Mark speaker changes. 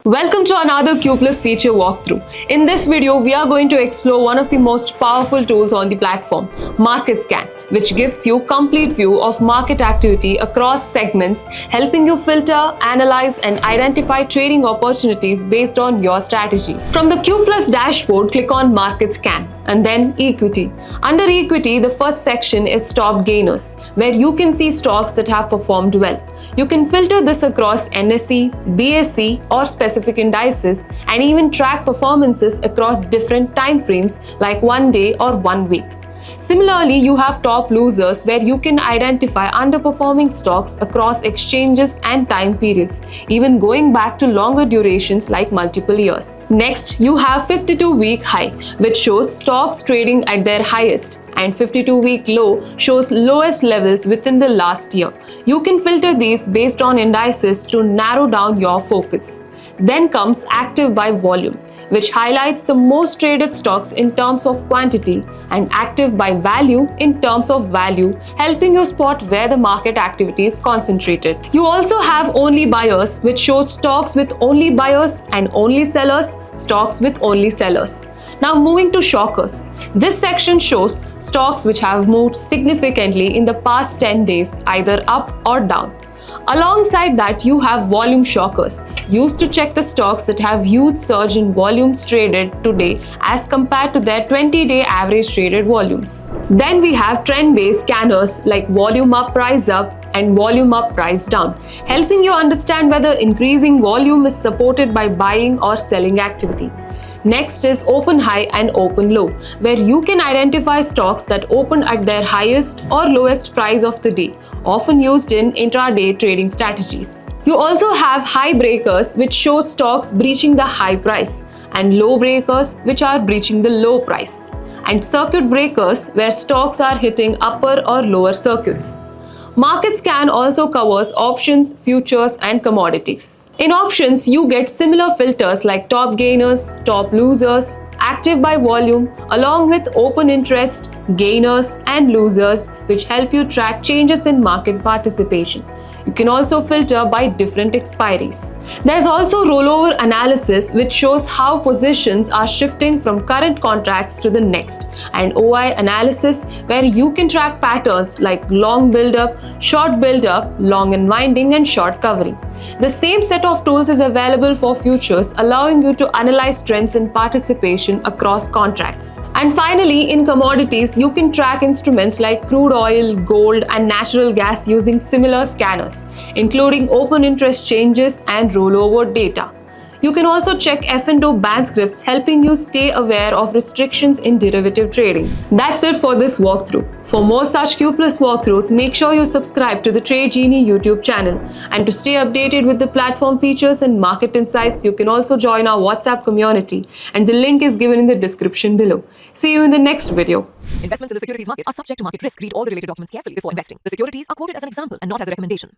Speaker 1: Welcome to another CubePlus feature walkthrough. In this video, we are going to explore one of the most powerful tools on the platform, Market Scan, which gives you complete view of market activity across segments, helping you filter, analyze, and identify trading opportunities based on your strategy. From the CubePlus dashboard, click on Market Scan and then Equity. Under Equity, the first section is Top Gainers, where you can see stocks that have performed well. You can filter this across NSE, BSE, or specific indices, and even track performances across different time frames like 1 day or 1 week. Similarly, you have Top Losers, where you can identify underperforming stocks across exchanges and time periods, even going back to longer durations like multiple years. Next, you have 52-week high, which shows stocks trading at their highest, and 52-week low shows lowest levels within the last year. You can filter these based on indices to narrow down your focus. Then comes active by volume, which highlights the most traded stocks in terms of quantity, and active by value in terms of value, helping you spot where the market activity is concentrated. You also have only buyers, which shows stocks with only buyers, and only sellers, stocks with only sellers. Now moving to shockers. This section shows stocks which have moved significantly in the past 10 days, either up or down. Alongside that, you have volume shockers, used to check the stocks that have huge surge in volumes traded today as compared to their 20-day average traded volumes. Then we have trend-based scanners like volume up, price up, and volume up, price down, helping you understand whether increasing volume is supported by buying or selling activity. Next is open high and open low, where you can identify stocks that open at their highest or lowest price of the day, often used in intraday trading strategies. You also have high breakers, which show stocks breaching the high price, and low breakers, which are breaching the low price, and circuit breakers, where stocks are hitting upper or lower circuits. Market Scan also covers options, futures, and commodities. In options, you get similar filters like top gainers, top losers, active by volume, along with open interest, gainers, and losers, which help you track changes in market participation. You can also filter by different expiries. There's also rollover analysis, which shows how positions are shifting from current contracts to the next, and OI analysis, where you can track patterns like long build-up, short build-up, long unwinding, and short covering. The same set of tools is available for futures, allowing you to analyze trends in participation across contracts. And finally, in commodities, you can track instruments like crude oil, gold, and natural gas using similar scanners, including open interest changes and rollover data. You can also check F&O ban scripts, helping you stay aware of restrictions in derivative trading. That's it for this walkthrough. For more such CubePlus walkthroughs, make sure you subscribe to the Tradejini YouTube channel. And to stay updated with the platform features and market insights, you can also join our WhatsApp community, and the link is given in the description below. See you in the next video.
Speaker 2: Investments in the securities market are subject to market risk. Read all the related documents carefully before investing. The securities are quoted as an example and not as a recommendation.